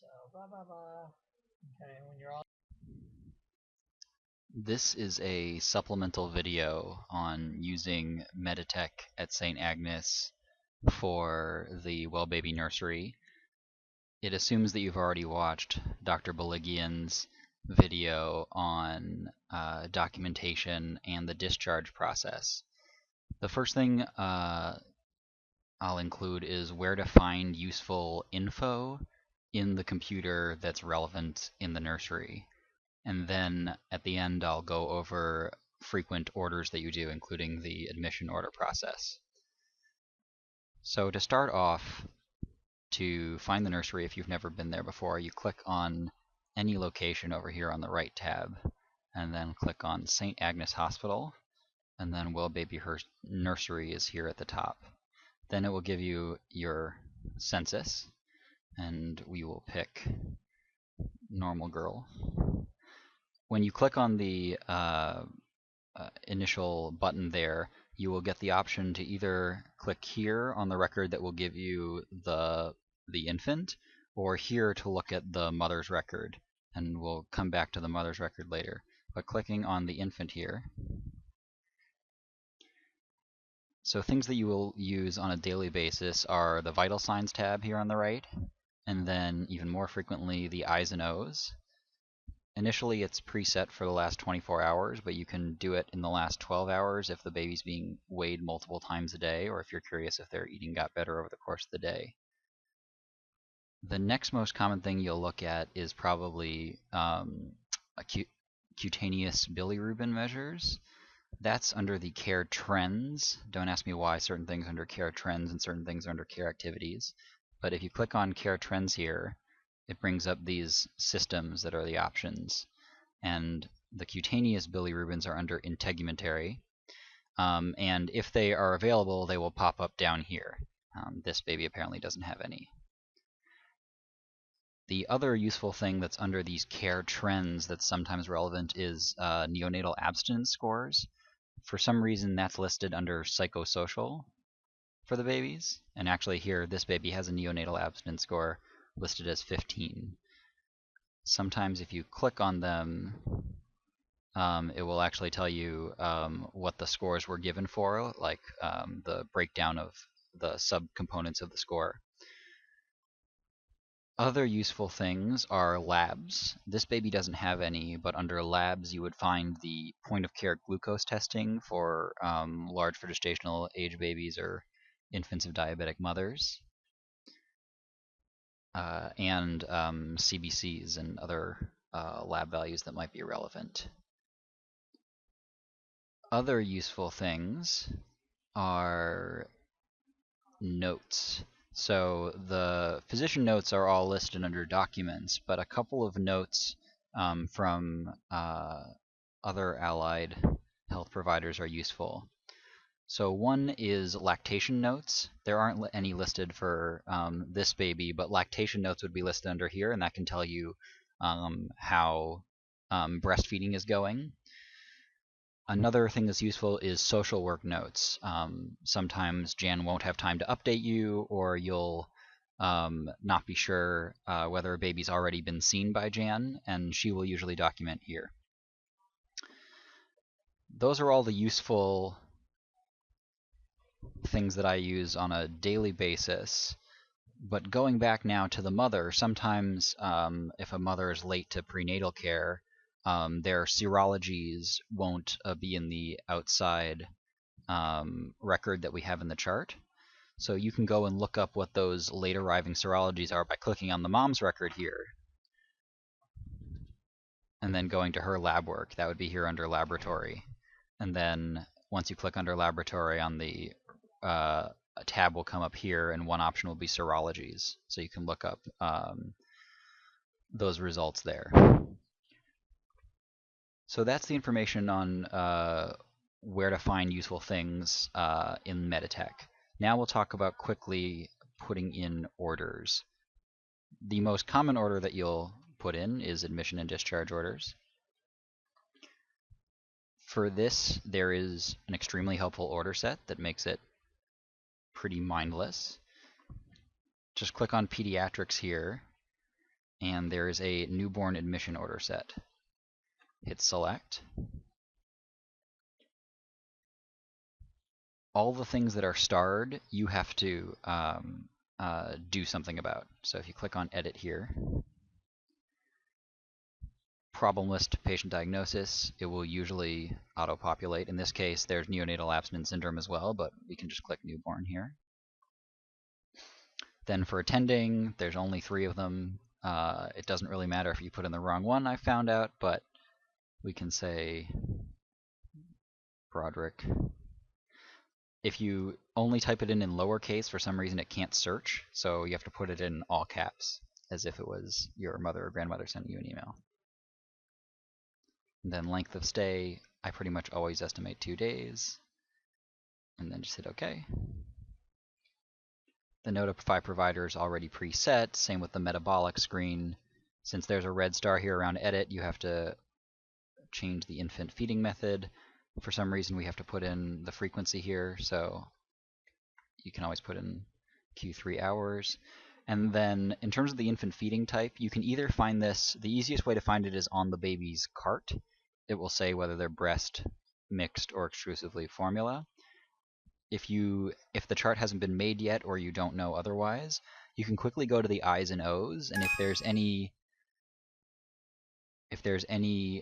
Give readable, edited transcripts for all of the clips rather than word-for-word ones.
So, blah, blah, blah. Okay, when you're all... This is a supplemental video on using Meditech at St. Agnes for the Well Baby Nursery. It assumes that you've already watched Dr. Baligian's video on documentation and the discharge process. The first thing I'll include is where to find useful info in the computer that's relevant in the nursery. And then at the end I'll go over frequent orders that you do, including the admission order process. So to start off, to find the nursery, if you've never been there before, you click on any location over here on the right tab, and then click on St. Agnes Hospital, and then Well Baby Nursery is here at the top. Then it will give you your census, and we will pick normal girl. When you click on the initial button there, you will get the option to either click here on the record that will give you the infant, or here to look at the mother's record, and we'll come back to the mother's record later. But clicking on the infant here, so things that you will use on a daily basis are the vital signs tab here on the right, and then even more frequently the I's and O's. Initially it's preset for the last 24 hours, but you can do it in the last 12 hours if the baby's being weighed multiple times a day, or if you're curious if their eating got better over the course of the day. The next most common thing you'll look at is probably cutaneous bilirubin measures. That's under the care trends. Don't ask me why certain things are under care trends and certain things are under care activities. But if you click on care trends here, it brings up these systems that are the options. And the cutaneous bilirubins are under integumentary. And if they are available, they will pop up down here. This baby apparently doesn't have any. The other useful thing that's under these care trends that's sometimes relevant is neonatal abstinence scores. For some reason that's listed under psychosocial for the babies, and actually here this baby has a neonatal abstinence score listed as 15. Sometimes if you click on them, it will actually tell you what the scores were given for, like the breakdown of the subcomponents of the score. Other useful things are labs. This baby doesn't have any, but under labs you would find the point-of-care glucose testing for large for gestational age babies or infants of diabetic mothers, and CBCs and other lab values that might be relevant. Other useful things are notes. So the physician notes are all listed under documents, but a couple of notes from other allied health providers are useful. So one is lactation notes. There aren't any listed for this baby, but lactation notes would be listed under here, and that can tell you how breastfeeding is going. Another thing that's useful is social work notes. Sometimes Jan won't have time to update you, or you'll not be sure whether a baby's already been seen by Jan, and she will usually document here. Those are all the useful things that I use on a daily basis. But going back now to the mother, sometimes if a mother is late to prenatal care, their serologies won't be in the outside record that we have in the chart. So you can go and look up what those late arriving serologies are by clicking on the mom's record here, and then going to her lab work. That would be here under laboratory. And then once you click under laboratory, on the a tab will come up here, and one option will be serologies. So you can look up those results there. So that's the information on where to find useful things in Meditech. Now we'll talk about quickly putting in orders. The most common order that you'll put in is admission and discharge orders. For this, there is an extremely helpful order set that makes it pretty mindless. Just click on pediatrics here, and there is a newborn admission order set. Hit select. All the things that are starred, you have to do something about. So if you click on edit here, problem list patient diagnosis, it will usually auto-populate. In this case, there's neonatal abstinence syndrome as well, but we can just click newborn here. Then for attending, there's only 3 of them. It doesn't really matter if you put in the wrong one, I found out, but we can say Broderick. If you only type it in lowercase, for some reason it can't search, so you have to put it in all caps, as if it was your mother or grandmother sending you an email. And then length of stay, I pretty much always estimate 2 days, and then just hit OK. The notify provider is already preset, same with the metabolic screen. Since there's a red star here around edit, you have to change the infant feeding method. For some reason we have to put in the frequency here, so you can always put in Q3 hours. And then in terms of the infant feeding type, you can either find this, the easiest way to find it is on the baby's cart. It will say whether they're breast, mixed, or exclusively formula. If the chart hasn't been made yet or you don't know otherwise, you can quickly go to the I's and O's, and if there's any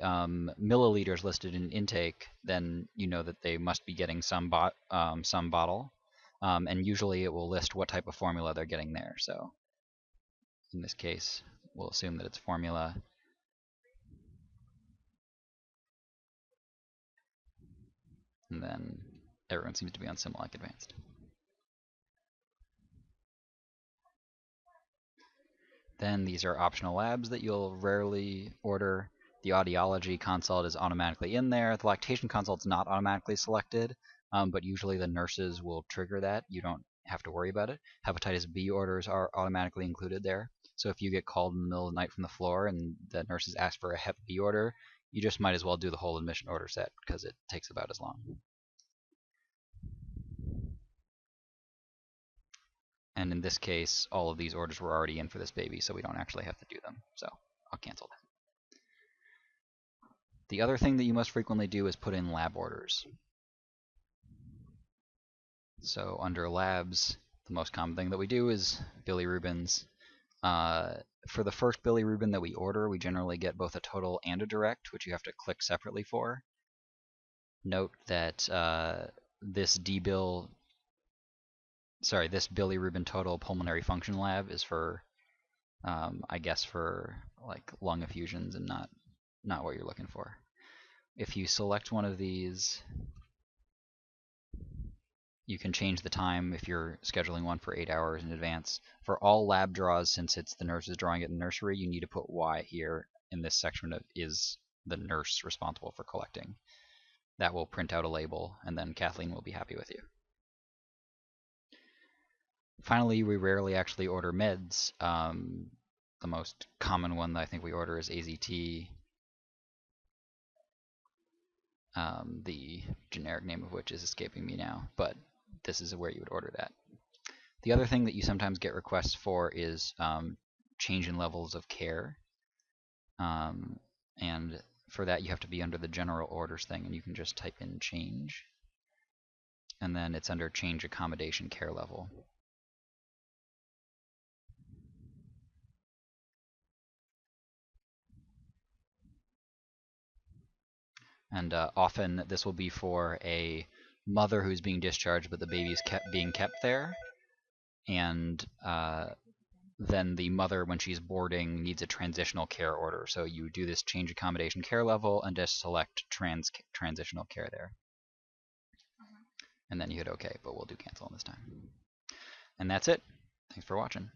milliliters listed in intake, then you know that they must be getting some bottle, and usually it will list what type of formula they're getting there. So in this case, we'll assume that it's formula. And then everyone seems to be on Similac Advanced. Then these are optional labs that you'll rarely order. The audiology consult is automatically in there. The lactation consult is not automatically selected, but usually the nurses will trigger that. You don't have to worry about it. Hepatitis B orders are automatically included there. So if you get called in the middle of the night from the floor and the nurses ask for a Hep B order, you just might as well do the whole admission order set because it takes about as long. And in this case, all of these orders were already in for this baby, so we don't actually have to do them. So I'll cancel that. The other thing that you most frequently do is put in lab orders. So under labs, the most common thing that we do is bilirubins. For the first bilirubin that we order, we generally get both a total and a direct, which you have to click separately for. Note that this bilirubin total pulmonary function lab is for, I guess, for like lung effusions and not what you're looking for. If you select one of these, you can change the time if you're scheduling one for 8 hours in advance. For all lab draws, since it's the nurses drawing it in the nursery, you need to put Y here in this section of is the nurse responsible for collecting. That will print out a label, and then Kathleen will be happy with you. Finally, we rarely actually order meds. The most common one that I think we order is AZT, the generic name of which is escaping me now, but this is where you would order that. The other thing that you sometimes get requests for is change in levels of care. And for that you have to be under the general orders thing, and you can just type in change. And then it's under change accommodation care level. And often this will be for a mother who's being discharged, but the baby is being kept there. And then the mother, when she's boarding, needs a transitional care order. So you do this change accommodation care level and just select transitional care there. And then you hit OK, but we'll do cancel on this time. And that's it. Thanks for watching.